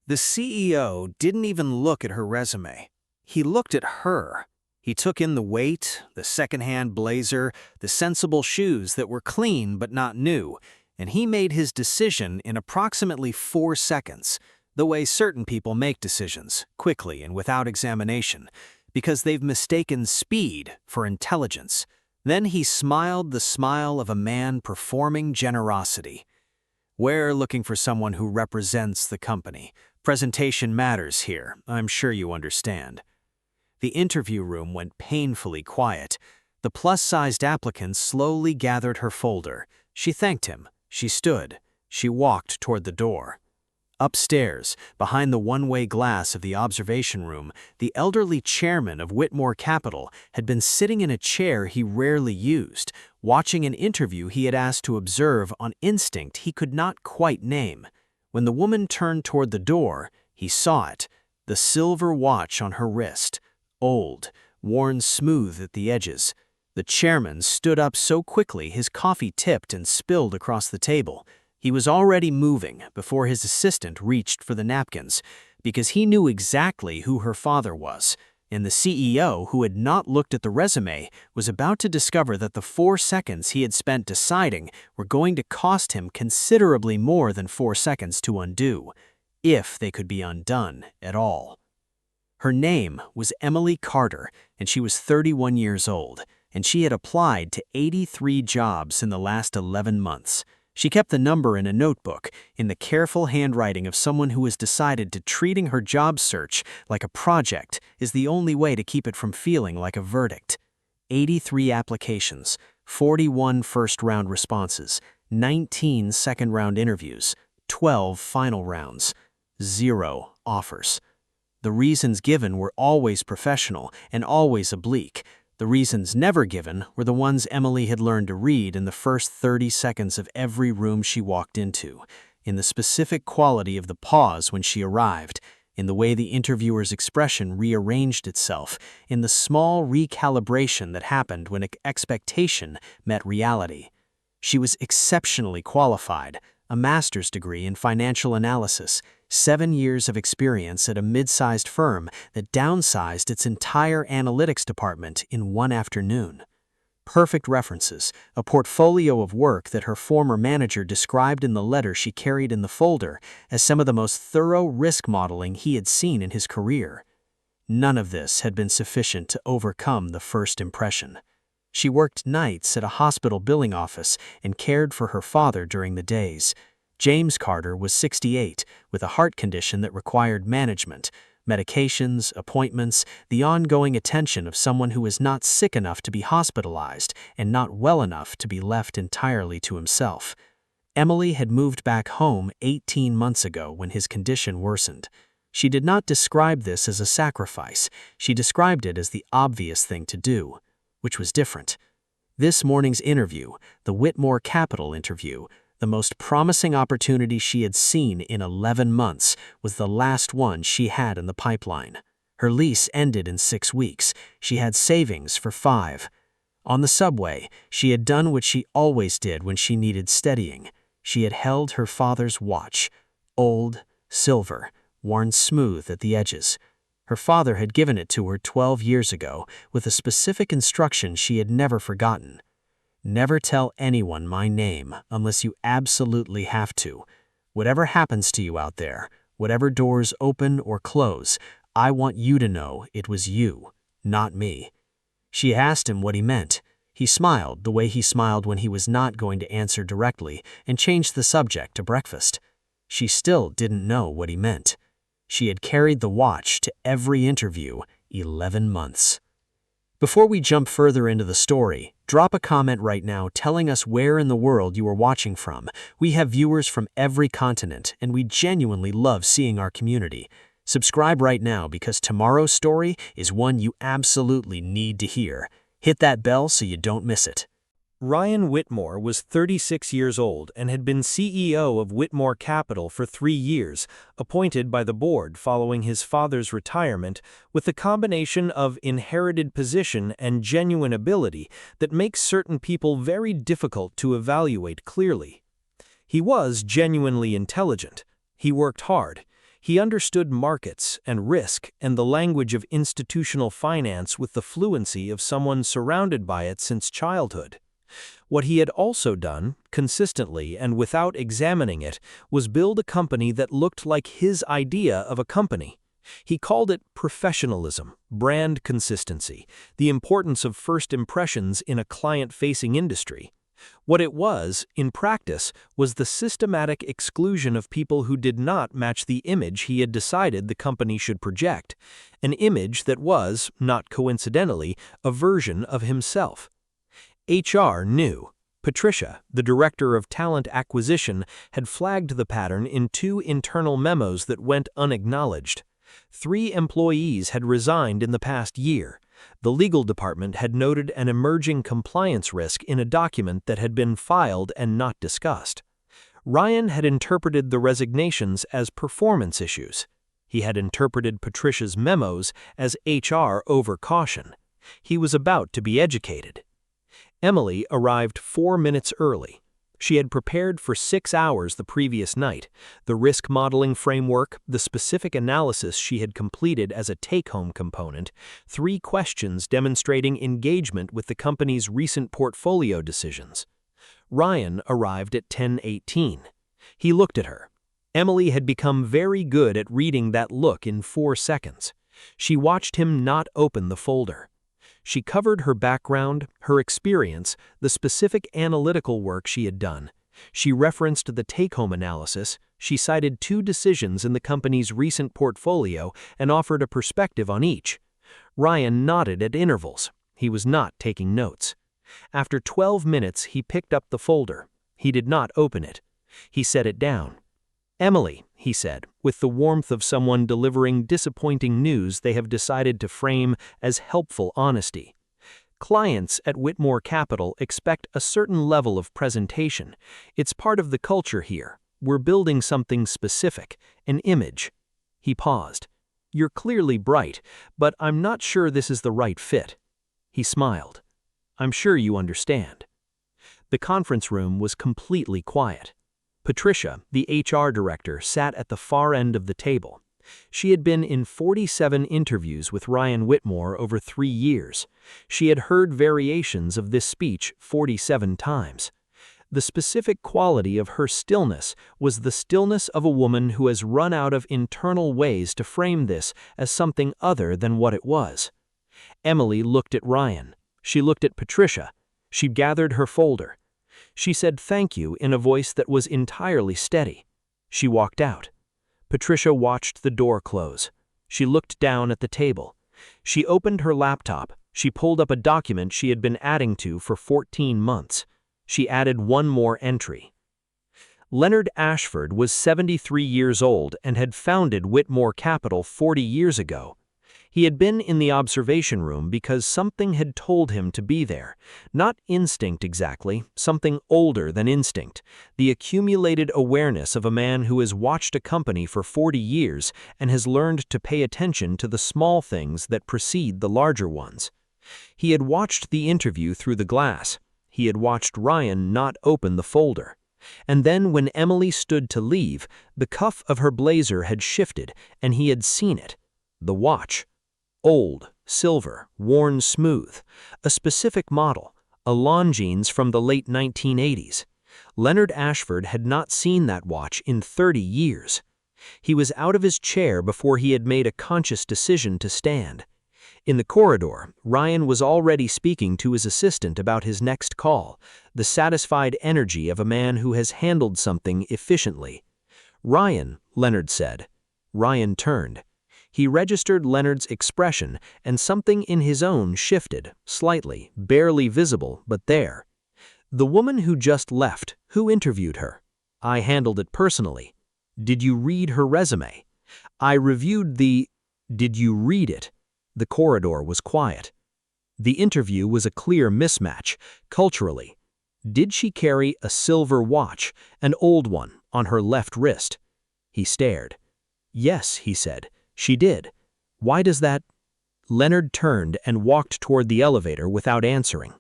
The CEO didn't even look at her resume. He looked at her. He took in the weight, the secondhand blazer, the sensible shoes that were clean but not new, and he made his decision in approximately 4 seconds, the way certain people make decisions, quickly and without examination, because they've mistaken speed for intelligence. Then he smiled the smile of a man performing generosity. "We're looking for someone who represents the company. Presentation matters here, I'm sure you understand." The interview room went painfully quiet. The plus-sized applicant slowly gathered her folder. She thanked him. She stood. She walked toward the door. Upstairs, behind the one-way glass of the observation room, the elderly chairman of Whitmore Capital had been sitting in a chair he rarely used, watching an interview he had asked to observe on instinct he could not quite name. When the woman turned toward the door, he saw it, the silver watch on her wrist, old, worn smooth at the edges. The chairman stood up so quickly his coffee tipped and spilled across the table. He was already moving before his assistant reached for the napkins, because he knew exactly who her father was, and the CEO, who had not looked at the resume, was about to discover that the 4 seconds he had spent deciding were going to cost him considerably more than 4 seconds to undo, if they could be undone at all. Her name was Emily Carter, and she was 31 years old, and she had applied to 83 jobs in the last 11 months. She kept the number in a notebook, in the careful handwriting of someone who has decided to treating her job search like a project is the only way to keep it from feeling like a verdict. 83 applications, 41 first-round responses, 19 second-round interviews, 12 final rounds, 0 offers. The reasons given were always professional and always oblique. The reasons never given were the ones Emily had learned to read in the first 30 seconds of every room she walked into, in the specific quality of the pause when she arrived, in the way the interviewer's expression rearranged itself, in the small recalibration that happened when expectation met reality. She was exceptionally qualified, a master's degree in financial analysis, 7 years of experience at a mid-sized firm that downsized its entire analytics department in one afternoon. Perfect references, a portfolio of work that her former manager described in the letter she carried in the folder as some of the most thorough risk modeling he had seen in his career. None of this had been sufficient to overcome the first impression. She worked nights at a hospital billing office and cared for her father during the days. James Carter was 68, with a heart condition that required management, medications, appointments, the ongoing attention of someone who was not sick enough to be hospitalized and not well enough to be left entirely to himself. Emily had moved back home 18 months ago when his condition worsened. She did not describe this as a sacrifice. She described it as the obvious thing to do, which was different. This morning's interview, the Whitmore Capital interview, the most promising opportunity she had seen in 11 months, was the last one she had in the pipeline. Her lease ended in 6 weeks. She had savings for 5. On the subway, she had done what she always did when she needed steadying. She had held her father's watch, old, silver, worn smooth at the edges. Her father had given it to her 12 years ago with a specific instruction she had never forgotten. "Never tell anyone my name unless you absolutely have to. Whatever happens to you out there, whatever doors open or close, I want you to know it was you, not me." She asked him what he meant. He smiled the way he smiled when he was not going to answer directly and changed the subject to breakfast. She still didn't know what he meant. She had carried the watch to every interview 11 months. Before we jump further into the story, drop a comment right now telling us where in the world you are watching from. We have viewers from every continent, and we genuinely love seeing our community. Subscribe right now because tomorrow's story is one you absolutely need to hear. Hit that bell so you don't miss it. Ryan Whitmore was 36 years old and had been CEO of Whitmore Capital for 3 years, appointed by the board following his father's retirement, with a combination of inherited position and genuine ability that makes certain people very difficult to evaluate clearly. He was genuinely intelligent. He worked hard. He understood markets and risk and the language of institutional finance with the fluency of someone surrounded by it since childhood. What he had also done, consistently and without examining it, was build a company that looked like his idea of a company. He called it professionalism, brand consistency, the importance of first impressions in a client-facing industry. What it was, in practice, was the systematic exclusion of people who did not match the image he had decided the company should project, an image that was, not coincidentally, a version of himself. HR knew. Patricia, the director of talent acquisition, had flagged the pattern in 2 internal memos that went unacknowledged. 3 employees had resigned in the past year. The legal department had noted an emerging compliance risk in a document that had been filed and not discussed. Ryan had interpreted the resignations as performance issues. He had interpreted Patricia's memos as HR overcaution. He was about to be educated. Emily arrived 4 minutes early. She had prepared for 6 hours the previous night, the risk modeling framework, the specific analysis she had completed as a take-home component, 3 questions demonstrating engagement with the company's recent portfolio decisions. Ryan arrived at 10:18. He looked at her. Emily had become very good at reading that look in 4 seconds. She watched him not open the folder. She covered her background, her experience, the specific analytical work she had done. She referenced the take-home analysis, she cited 2 decisions in the company's recent portfolio and offered a perspective on each. Ryan nodded at intervals. He was not taking notes. After 12 minutes, he picked up the folder. He did not open it. He set it down. "Emily," he said, with the warmth of someone delivering disappointing news they have decided to frame as helpful honesty. "Clients at Whitmore Capital expect a certain level of presentation. It's part of the culture here. We're building something specific, an image." He paused. "You're clearly bright, but I'm not sure this is the right fit." He smiled. "I'm sure you understand." The conference room was completely quiet. Patricia, the HR director, sat at the far end of the table. She had been in 47 interviews with Ryan Whitmore over 3 years. She had heard variations of this speech 47 times. The specific quality of her stillness was the stillness of a woman who has run out of internal ways to frame this as something other than what it was. Emily looked at Ryan. She looked at Patricia. She gathered her folder. She said thank you in a voice that was entirely steady. She walked out. Patricia watched the door close. She looked down at the table. She opened her laptop. She pulled up a document she had been adding to for 14 months. She added one more entry. Leonard Ashford was 73 years old and had founded Whitmore Capital 40 years ago. He had been in the observation room because something had told him to be there. Not instinct exactly, something older than instinct. The accumulated awareness of a man who has watched a company for 40 years and has learned to pay attention to the small things that precede the larger ones. He had watched the interview through the glass. He had watched Ryan not open the folder. And then when Emily stood to leave, the cuff of her blazer had shifted and he had seen it. The watch. Old, silver, worn smooth, a specific model, a Longines from the late 1980s. Leonard Ashford had not seen that watch in 30 years. He was out of his chair before he had made a conscious decision to stand. In the corridor, Ryan was already speaking to his assistant about his next call, the satisfied energy of a man who has handled something efficiently. "Ryan," Leonard said. Ryan turned. He registered Leonard's expression, and something in his own shifted, slightly, barely visible, but there. "The woman who just left, who interviewed her?" "I handled it personally." "Did you read her resume?" "I reviewed the—" "Did you read it?" The corridor was quiet. The interview was a clear mismatch, culturally. Did she carry a silver watch, an old one, on her left wrist? He stared. "Yes," he said. "She did. Why does that—" Leonard turned and walked toward the elevator without answering.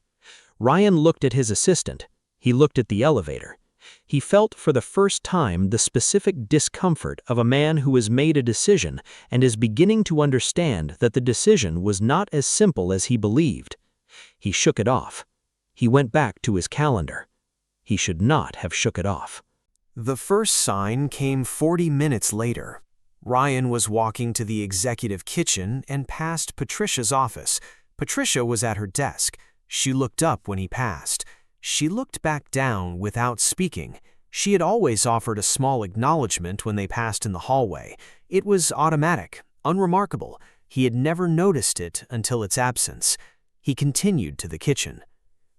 Ryan looked at his assistant. He looked at the elevator. He felt for the first time the specific discomfort of a man who has made a decision and is beginning to understand that the decision was not as simple as he believed. He shook it off. He went back to his calendar. He should not have shook it off. The first sign came 40 minutes later. Ryan was walking to the executive kitchen and passed Patricia's office. Patricia was at her desk. She looked up when he passed. She looked back down without speaking. She had always offered a small acknowledgement when they passed in the hallway. It was automatic, unremarkable. He had never noticed it until its absence. He continued to the kitchen.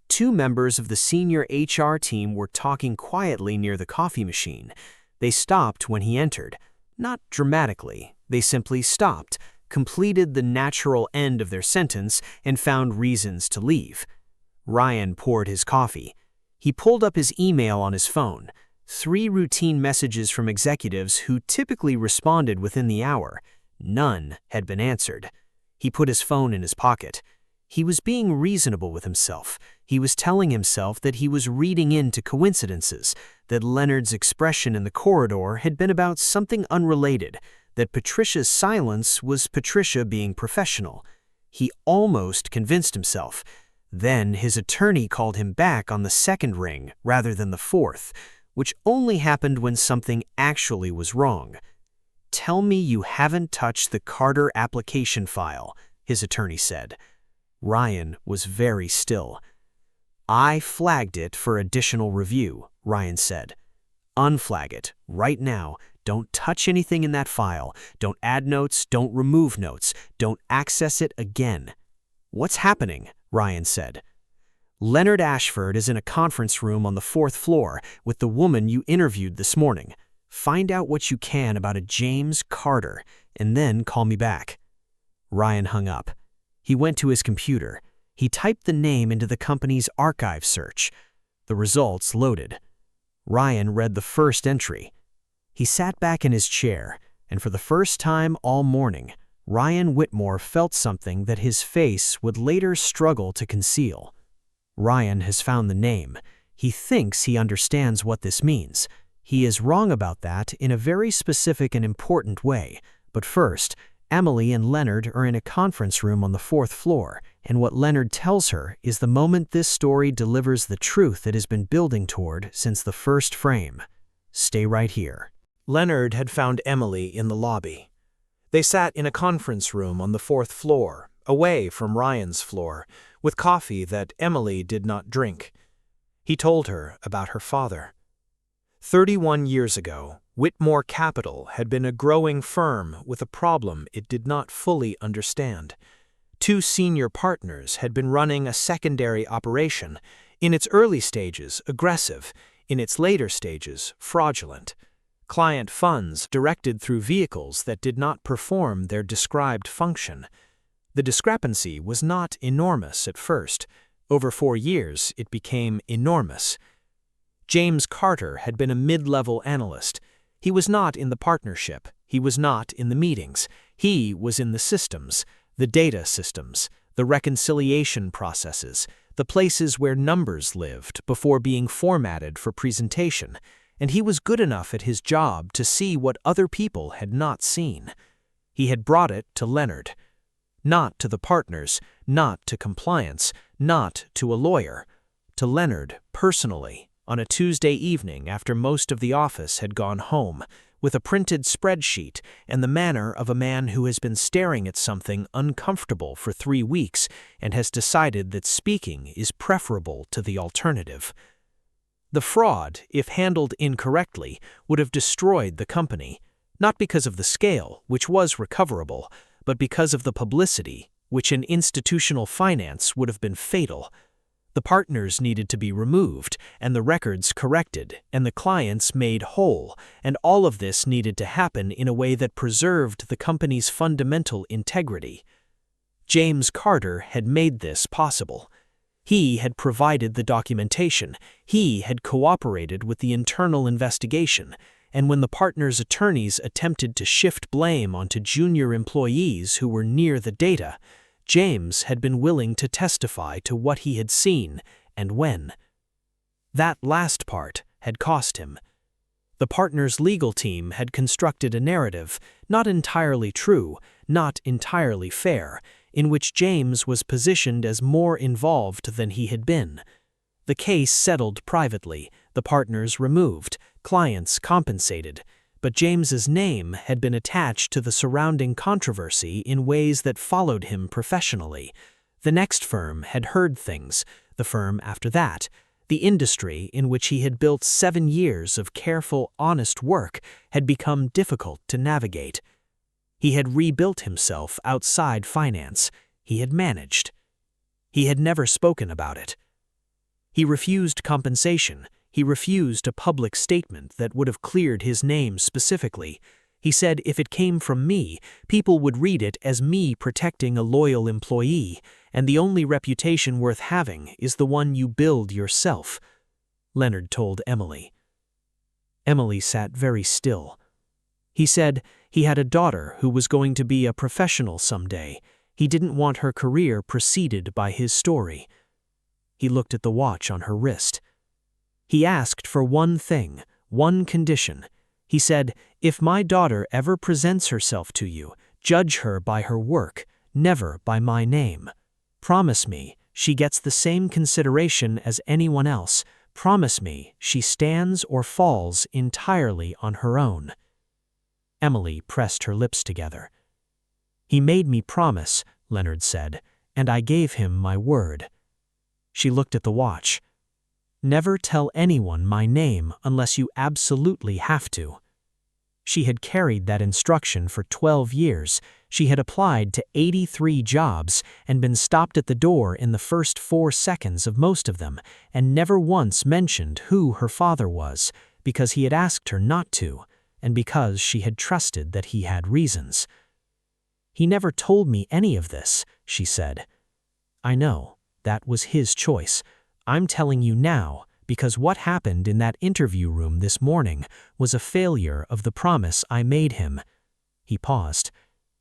Two members of the senior HR team were talking quietly near the coffee machine. They stopped when he entered. Not dramatically. They simply stopped, completed the natural end of their sentence, and found reasons to leave. Ryan poured his coffee. He pulled up his email on his phone. 3 routine messages from executives who typically responded within the hour. None had been answered. He put his phone in his pocket. He was being reasonable with himself. He was telling himself that he was reading into coincidences, that Leonard's expression in the corridor had been about something unrelated, that Patricia's silence was Patricia being professional. He almost convinced himself. Then his attorney called him back on the second ring rather than the fourth, which only happened when something actually was wrong. "Tell me you haven't touched the Carter application file," his attorney said. Ryan was very still. "I flagged it for additional review," Ryan said. "Unflag it, right now. Don't touch anything in that file. Don't add notes, don't remove notes, don't access it again." "What's happening?" Ryan said. "Leonard Ashford is in a conference room on the 4th floor with the woman you interviewed this morning. Find out what you can about a James Carter, and then call me back." Ryan hung up. He went to his computer. He typed the name into the company's archive search. The results loaded. Ryan read the first entry. He sat back in his chair, and for the first time all morning, Ryan Whitmore felt something that his face would later struggle to conceal. Ryan has found the name. He thinks he understands what this means. He is wrong about that in a very specific and important way. But first, Emily and Leonard are in a conference room on the 4th floor, and what Leonard tells her is the moment this story delivers the truth it has been building toward since the first frame. Stay right here. Leonard had found Emily in the lobby. They sat in a conference room on the 4th floor, away from Ryan's floor, with coffee that Emily did not drink. He told her about her father. 31 years ago, Whitmore Capital had been a growing firm with a problem it did not fully understand. 2 senior partners had been running a secondary operation, in its early stages aggressive, in its later stages fraudulent. Client funds directed through vehicles that did not perform their described function. The discrepancy was not enormous at first. Over 4 years, it became enormous. James Carter had been a mid-level analyst. He was not in the partnership. He was not in the meetings. He was in the systems, the data systems, the reconciliation processes, the places where numbers lived before being formatted for presentation, and he was good enough at his job to see what other people had not seen. He had brought it to Leonard. Not to the partners, not to compliance, not to a lawyer. To Leonard, personally. On a Tuesday evening after most of the office had gone home, with a printed spreadsheet and the manner of a man who has been staring at something uncomfortable for 3 weeks and has decided that speaking is preferable to the alternative. The fraud, if handled incorrectly, would have destroyed the company, not because of the scale, which was recoverable, but because of the publicity, which in institutional finance would have been fatal. The partners needed to be removed, and the records corrected, and the clients made whole, and all of this needed to happen in a way that preserved the company's fundamental integrity. James Carter had made this possible. He had provided the documentation, he had cooperated with the internal investigation, and when the partners' attorneys attempted to shift blame onto junior employees who were near the data, James had been willing to testify to what he had seen and when. That last part had cost him. The partner's legal team had constructed a narrative, not entirely true, not entirely fair, in which James was positioned as more involved than he had been. The case settled privately, the partners removed, clients compensated, but James's name had been attached to the surrounding controversy in ways that followed him professionally. The next firm had heard things, the firm after that. The industry in which he had built 7 years of careful, honest work had become difficult to navigate. He had rebuilt himself outside finance. He had managed. He had never spoken about it. He refused compensation. He refused a public statement that would have cleared his name specifically. He said if it came from me, people would read it as me protecting a loyal employee, and the only reputation worth having is the one you build yourself, Leonard told Emily. Emily sat very still. He said he had a daughter who was going to be a professional someday. He didn't want her career preceded by his story. He looked at the watch on her wrist. He asked for one thing, one condition. He said, if my daughter ever presents herself to you, judge her by her work, never by my name. Promise me she gets the same consideration as anyone else. Promise me she stands or falls entirely on her own. Emily pressed her lips together. He made me promise, Leonard said, and I gave him my word. She looked at the watch. Never tell anyone my name unless you absolutely have to. She had carried that instruction for 12 years. She had applied to 83 jobs and been stopped at the door in the first 4 seconds of most of them, and never once mentioned who her father was, because he had asked her not to, and because she had trusted that he had reasons. He never told me any of this, she said. I know, that was his choice. I'm telling you now, because what happened in that interview room this morning was a failure of the promise I made him. He paused.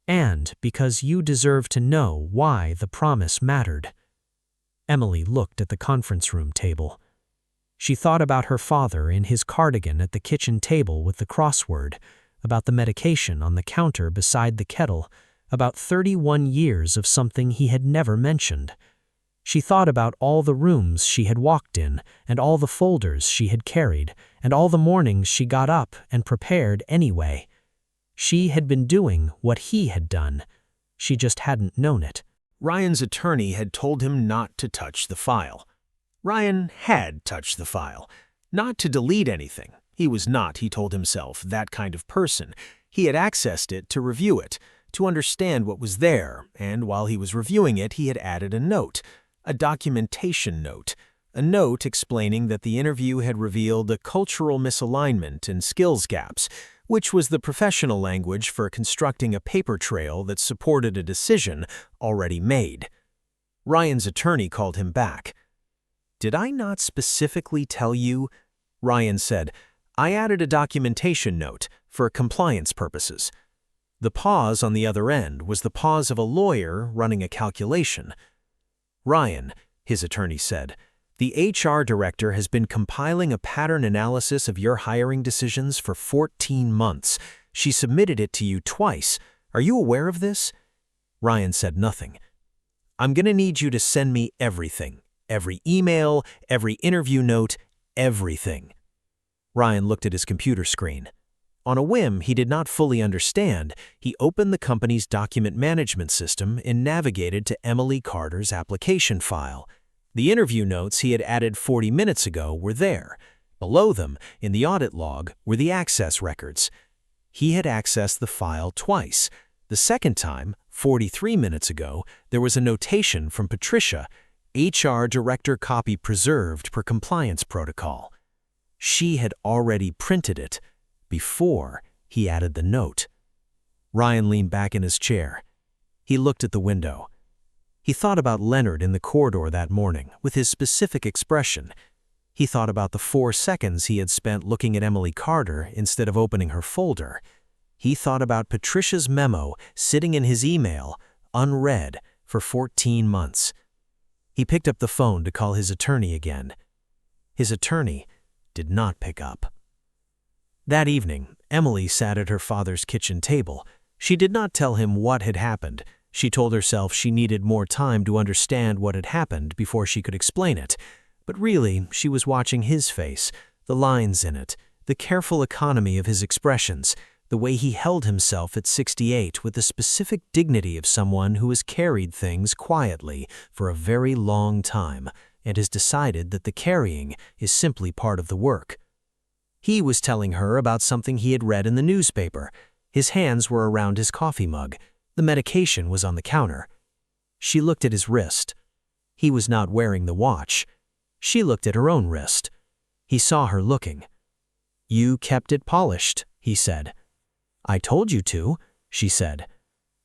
And because you deserve to know why the promise mattered. Emily looked at the conference room table. She thought about her father in his cardigan at the kitchen table with the crossword, about the medication on the counter beside the kettle, about 31 years of something he had never mentioned. She thought about all the rooms she had walked in, and all the folders she had carried, and all the mornings she got up and prepared anyway. She had been doing what he had done. She just hadn't known it. Ryan's attorney had told him not to touch the file. Ryan had touched the file. Not to delete anything. He was not, he told himself, that kind of person. He had accessed it to review it, to understand what was there, and while he was reviewing it, he had added a note. A documentation note, a note explaining that the interview had revealed a cultural misalignment and skills gaps, which was the professional language for constructing a paper trail that supported a decision already made. Ryan's attorney called him back. Did I not specifically tell you? Ryan said, I added a documentation note for compliance purposes. The pause on the other end was the pause of a lawyer running a calculation. Ryan, his attorney said, the HR director has been compiling a pattern analysis of your hiring decisions for 14 months. She submitted it to you twice. Are you aware of this? Ryan said nothing. I'm going to need you to send me everything. Every email, every interview note, everything. Ryan looked at his computer screen. On a whim he did not fully understand, he opened the company's document management system and navigated to Emily Carter's application file. The interview notes he had added 40 minutes ago were there. Below them, in the audit log, were the access records. He had accessed the file twice. The second time, 43 minutes ago, there was a notation from Patricia, HR Director copy preserved per compliance protocol. She had already printed it before he added the note. Ryan leaned back in his chair. He looked at the window. He thought about Leonard in the corridor that morning, with his specific expression. He thought about the 4 seconds he had spent looking at Emily Carter instead of opening her folder. He thought about Patricia's memo sitting in his email, unread, for 14 months. He picked up the phone to call his attorney again. His attorney did not pick up. That evening, Emily sat at her father's kitchen table. She did not tell him what had happened. She told herself she needed more time to understand what had happened before she could explain it. But really, she was watching his face, the lines in it, the careful economy of his expressions, the way he held himself at 68 with the specific dignity of someone who has carried things quietly for a very long time and has decided that the carrying is simply part of the work. He was telling her about something he had read in the newspaper. His hands were around his coffee mug. The medication was on the counter. She looked at his wrist. He was not wearing the watch. She looked at her own wrist. He saw her looking. "You kept it polished," he said. "I told you to," she said.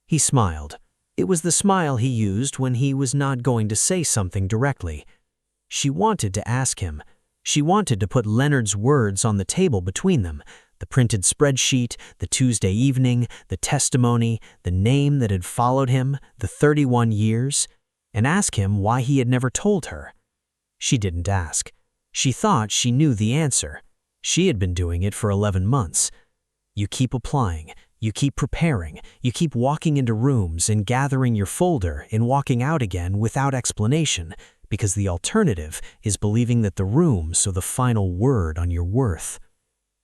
He smiled. It was the smile he used when he was not going to say something directly. She wanted to ask him. She wanted to put Leonard's words on the table between them, the printed spreadsheet, the Tuesday evening, the testimony, the name that had followed him, the 31 years, and ask him why he had never told her. She didn't ask. She thought she knew the answer. She had been doing it for 11 months. You keep applying, you keep preparing, you keep walking into rooms and gathering your folder and walking out again without explanation, because the alternative is believing that the rooms are the final word on your worth.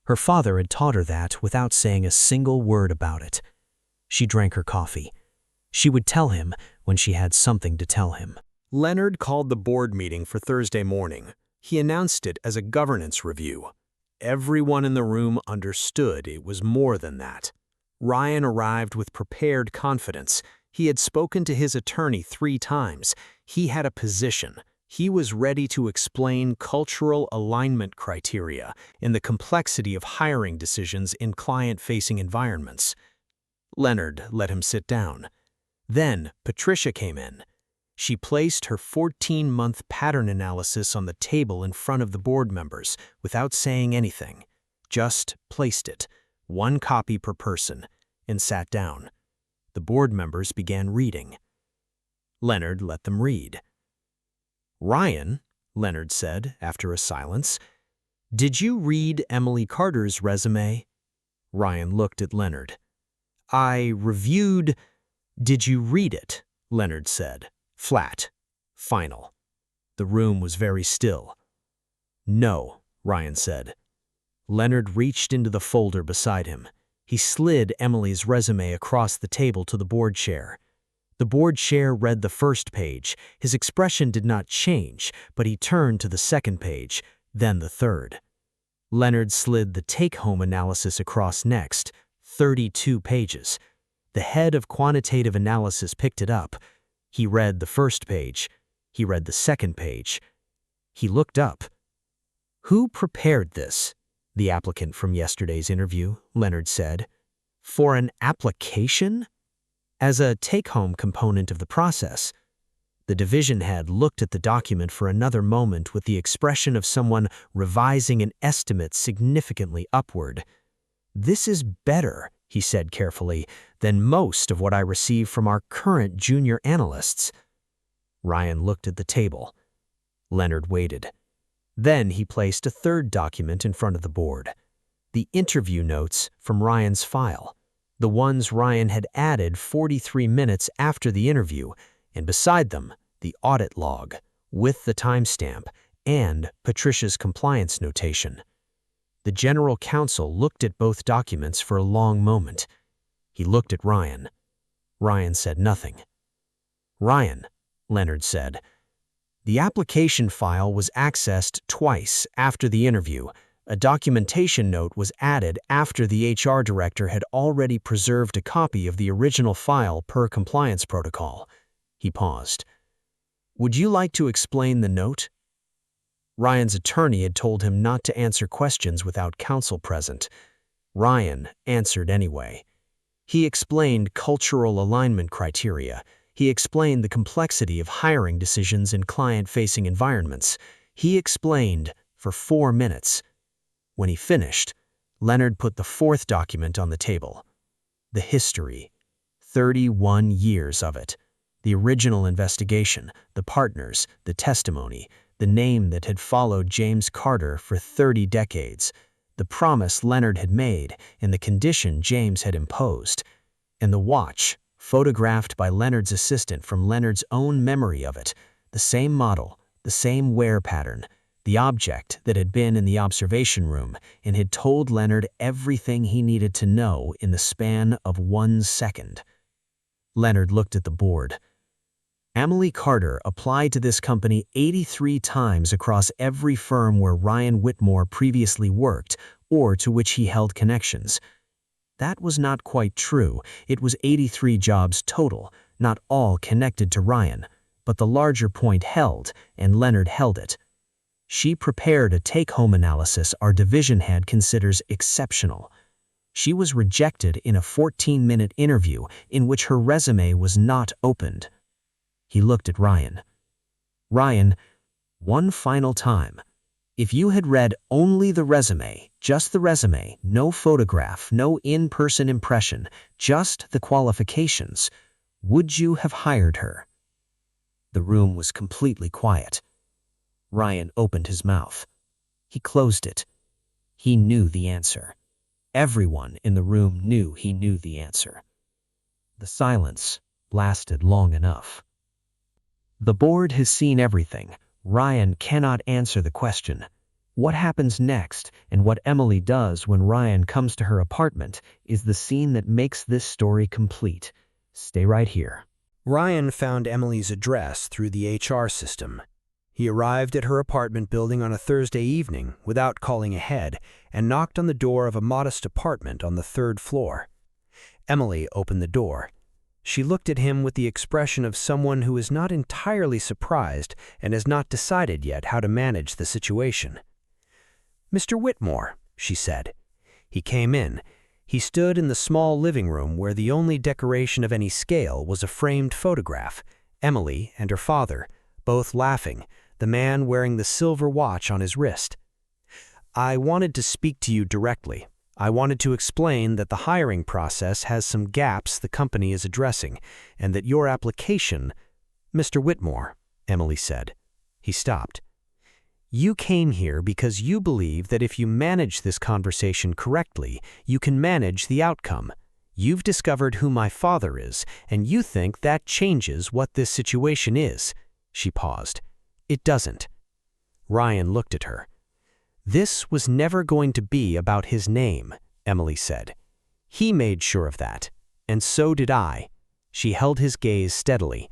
Her father had taught her that without saying a single word about it. She drank her coffee. She would tell him when she had something to tell him. Leonard called the board meeting for Thursday morning. He announced it as a governance review. Everyone in the room understood it was more than that. Ryan arrived with prepared confidence. He had spoken to his attorney 3 times. He had a position. He was ready to explain cultural alignment criteria and the complexity of hiring decisions in client-facing environments. Leonard let him sit down. Then Patricia came in. She placed her 14-month pattern analysis on the table in front of the board members without saying anything. Just placed it, 1 copy per person, and sat down. The board members began reading. Leonard let them read. "Ryan," Leonard said after a silence, "did you read Emily Carter's resume?" Ryan looked at Leonard. "I reviewed—" "Did you read it?" Leonard said. Flat. Final. The room was very still. "No," Ryan said. Leonard reached into the folder beside him. He slid Emily's resume across the table to the board chair. The board chair read the first page. His expression did not change, but he turned to the second page, then the third. Leonard slid the take-home analysis across next, 32 pages. The head of quantitative analysis picked it up. He read the first page. He read the second page. He looked up. "Who prepared this?" The applicant from yesterday's interview, Leonard said. "For an application?" "As a take-home component of the process." The division head looked at the document for another moment with the expression of someone revising an estimate significantly upward. "This is better," he said carefully, "than most of what I receive from our current junior analysts." Ryan looked at the table. Leonard waited. Then he placed a third document in front of the board. The interview notes from Ryan's file. The ones Ryan had added 43 minutes after the interview, and beside them, the audit log, with the timestamp, and Patricia's compliance notation. The general counsel looked at both documents for a long moment. He looked at Ryan. Ryan said nothing. "Ryan," Leonard said, "the application file was accessed twice after the interview. A documentation note was added after the HR director had already preserved a copy of the original file per compliance protocol." He paused. "Would you like to explain the note?" Ryan's attorney had told him not to answer questions without counsel present. Ryan answered anyway. He explained cultural alignment criteria. He explained the complexity of hiring decisions in client-facing environments. He explained for 4 minutes. When he finished, Leonard put the 4th document on the table. The history. 31 years of it. The original investigation, the partners, the testimony, the name that had followed James Carter for 30 decades, the promise Leonard had made and the condition James had imposed. And the watch, photographed by Leonard's assistant from Leonard's own memory of it, the same model, the same wear pattern, the object that had been in the observation room and had told Leonard everything he needed to know in the span of 1 second. Leonard looked at the board. Emily Carter applied to this company 83 times across every firm where Ryan Whitmore previously worked or to which he held connections. That was not quite true. It was 83 jobs total, not all connected to Ryan, but the larger point held, and Leonard held it. She prepared a take-home analysis our division head considers exceptional. She was rejected in a 14-minute interview in which her resume was not opened. He looked at Ryan. Ryan, one final time. If you had read only the resume, just the resume, no photograph, no in-person impression, just the qualifications, would you have hired her? The room was completely quiet. Ryan opened his mouth. He closed it. He knew the answer. Everyone in the room knew he knew the answer. The silence lasted long enough. The board has seen everything. Ryan cannot answer the question. What happens next and what Emily does when Ryan comes to her apartment is the scene that makes this story complete. Stay right here. Ryan found Emily's address through the HR system. He arrived at her apartment building on a Thursday evening without calling ahead and knocked on the door of a modest apartment on the 3rd floor. Emily opened the door. She looked at him with the expression of someone who is not entirely surprised and has not decided yet how to manage the situation. "Mr. Whitmore," she said. He came in. He stood in the small living room where the only decoration of any scale was a framed photograph, Emily and her father, both laughing, the man wearing the silver watch on his wrist. "I wanted to speak to you directly. I wanted to explain that the hiring process has some gaps the company is addressing, and that your application—" "Mr. Whitmore," Emily said. He stopped. "You came here because you believe that if you manage this conversation correctly, you can manage the outcome. You've discovered who my father is, and you think that changes what this situation is." She paused. "It doesn't." Ryan looked at her. "This was never going to be about his name," Emily said. "He made sure of that, and so did I." She held his gaze steadily.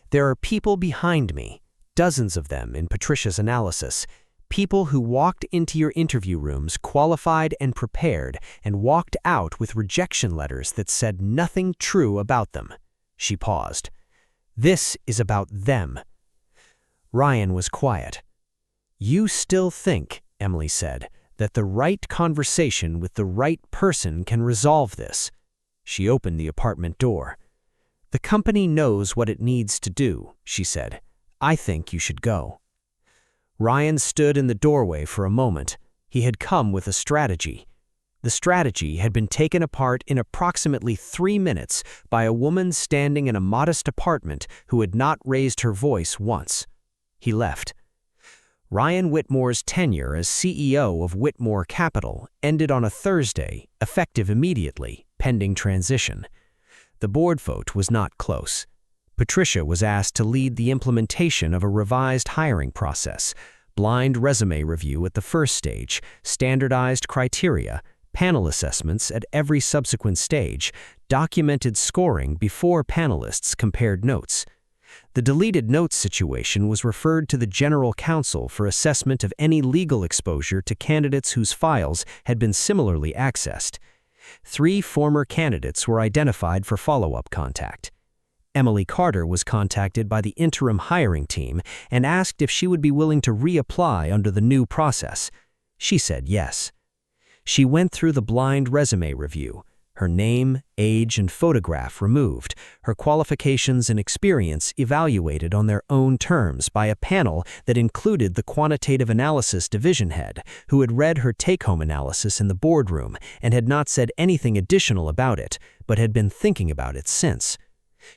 "There are people behind me, dozens of them in Patricia's analysis, people who walked into your interview rooms qualified and prepared and walked out with rejection letters that said nothing true about them." She paused. "This is about them." Ryan was quiet. "You still think," Emily said, "that the right conversation with the right person can resolve this?" She opened the apartment door. "The company knows what it needs to do," she said. "I think you should go." Ryan stood in the doorway for a moment. He had come with a strategy. The strategy had been taken apart in approximately 3 minutes by a woman standing in a modest apartment who had not raised her voice once. He left. Ryan Whitmore's tenure as CEO of Whitmore Capital ended on a Thursday, effective immediately, pending transition. The board vote was not close. Patricia was asked to lead the implementation of a revised hiring process, blind resume review at the first stage, standardized criteria, panel assessments at every subsequent stage, documented scoring before panelists compared notes. The deleted notes situation was referred to the General Counsel for assessment of any legal exposure to candidates whose files had been similarly accessed. 3 former candidates were identified for follow-up contact. Emily Carter was contacted by the interim hiring team and asked if she would be willing to reapply under the new process. She said yes. She went through the blind resume review, her name, age, and photograph removed, her qualifications and experience evaluated on their own terms by a panel that included the quantitative analysis division head, who had read her take-home analysis in the boardroom and had not said anything additional about it, but had been thinking about it since.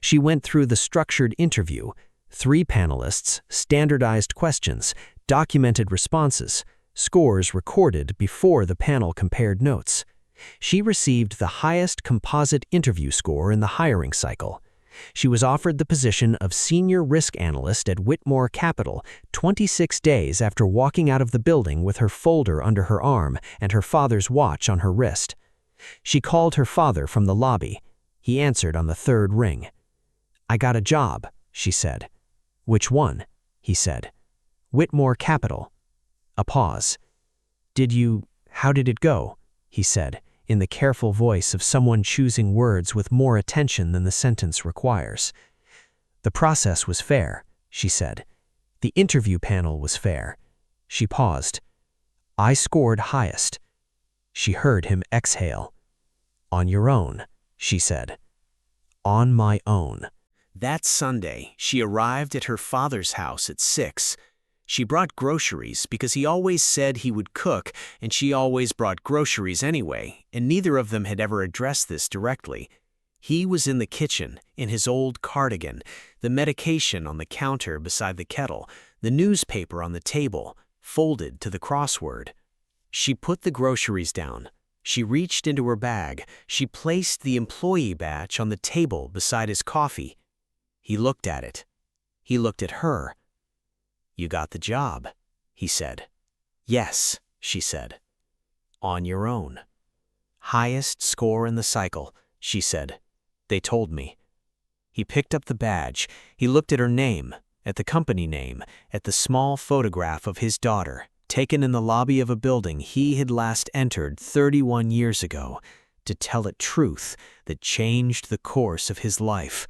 She went through the structured interview, 3 panelists, standardized questions, documented responses, scores recorded before the panel compared notes. She received the highest composite interview score in the hiring cycle. She was offered the position of Senior Risk Analyst at Whitmore Capital 26 days after walking out of the building with her folder under her arm and her father's watch on her wrist. She called her father from the lobby. He answered on the third ring. "I got a job," she said. "Which one?" he said. "Whitmore Capital." A pause. How did it go?" he said, in the careful voice of someone choosing words with more attention than the sentence requires. "The process was fair," she said. "The interview panel was fair." She paused. "I scored highest." She heard him exhale. "On your own," she said. "On my own." That Sunday, she arrived at her father's house at 6. She brought groceries because he always said he would cook, and she always brought groceries anyway, and neither of them had ever addressed this directly. He was in the kitchen, in his old cardigan, the medication on the counter beside the kettle, the newspaper on the table, folded to the crossword. She put the groceries down. She reached into her bag. She placed the employee badge on the table beside his coffee. He looked at it. He looked at her. "You got the job," he said. "Yes," she said. "On your own." "Highest score in the cycle," she said. "They told me." He picked up the badge. He looked at her name, at the company name, at the small photograph of his daughter, taken in the lobby of a building he had last entered 31 years ago, to tell it truth that changed the course of his life.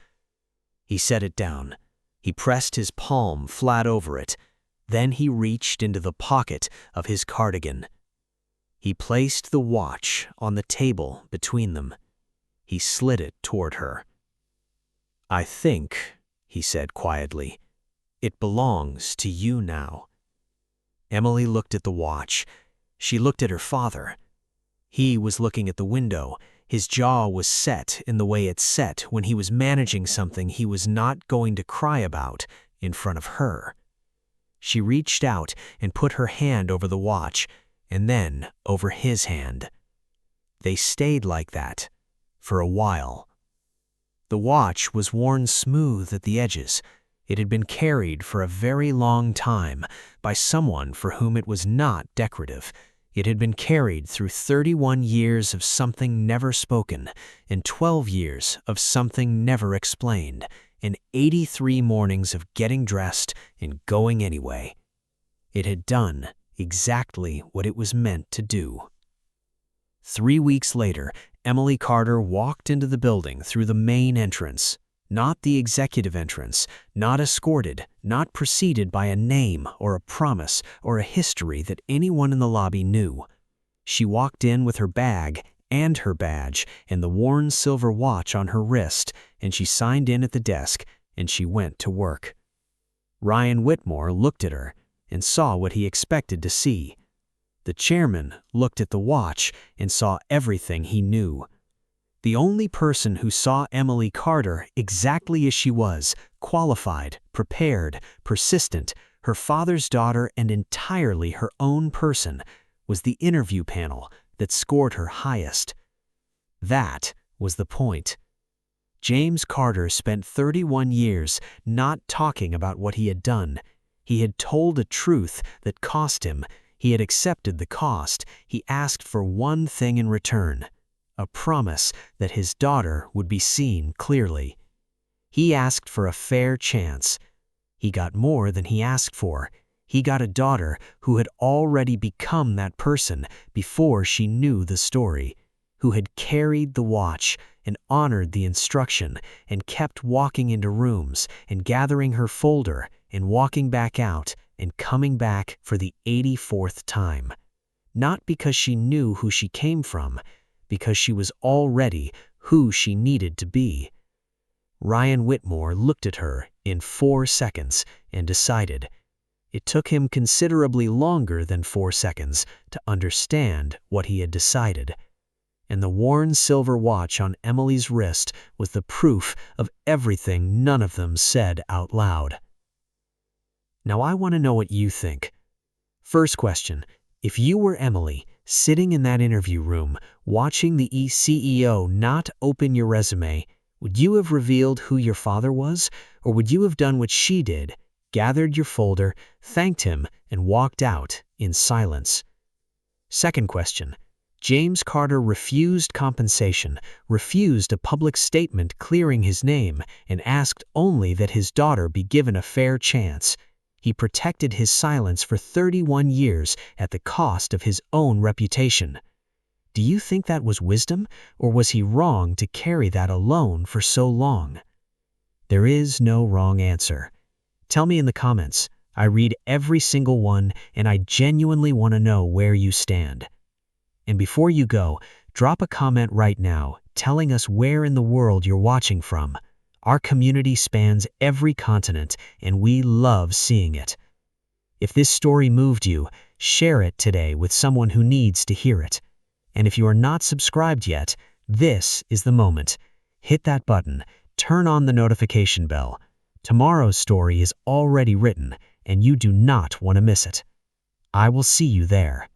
He set it down. He pressed his palm flat over it. Then he reached into the pocket of his cardigan. He placed the watch on the table between them. He slid it toward her. "I think," he said quietly, "it belongs to you now." Emily looked at the watch. She looked at her father. He was looking at the window. His jaw was set in the way it's set when he was managing something he was not going to cry about in front of her. She reached out and put her hand over the watch, and then over his hand. They stayed like that for a while. The watch was worn smooth at the edges. It had been carried for a very long time by someone for whom it was not decorative. It had been carried through 31 years of something never spoken, and 12 years of something never explained, and 83 mornings of getting dressed and going anyway. It had done exactly what it was meant to do. 3 weeks later, Emily Carter walked into the building through the main entrance. Not the executive entrance, not escorted, not preceded by a name or a promise or a history that anyone in the lobby knew. She walked in with her bag and her badge and the worn silver watch on her wrist, and she signed in at the desk, and she went to work. Ryan Whitmore looked at her and saw what he expected to see. The chairman looked at the watch and saw everything he knew. The only person who saw Emily Carter exactly as she was, qualified, prepared, persistent, her father's daughter and entirely her own person, was the interview panel that scored her highest. That was the point. James Carter spent 31 years not talking about what he had done. He had told a truth that cost him. He had accepted the cost. He asked for one thing in return. A promise that his daughter would be seen clearly. He asked for a fair chance. He got more than he asked for. He got a daughter who had already become that person before she knew the story, who had carried the watch and honored the instruction and kept walking into rooms and gathering her folder and walking back out and coming back for the 84th time. Not because she knew who she came from, because she was already who she needed to be. Ryan Whitmore looked at her in 4 seconds and decided. It took him considerably longer than 4 seconds to understand what he had decided. And the worn silver watch on Emily's wrist was the proof of everything none of them said out loud. Now I want to know what you think. First question. If you were Emily, sitting in that interview room, watching the CEO not open your resume, would you have revealed who your father was, or would you have done what she did, gathered your folder, thanked him, and walked out in silence? Second question. James Carter refused compensation, refused a public statement clearing his name, and asked only that his daughter be given a fair chance. He protected his silence for 31 years at the cost of his own reputation. Do you think that was wisdom, or was he wrong to carry that alone for so long? There is no wrong answer. Tell me in the comments. I read every single one, and I genuinely want to know where you stand. And before you go, drop a comment right now telling us where in the world you're watching from. Our community spans every continent, and we love seeing it. If this story moved you, share it today with someone who needs to hear it. And if you are not subscribed yet, this is the moment. Hit that button, turn on the notification bell. Tomorrow's story is already written, and you do not want to miss it. I will see you there.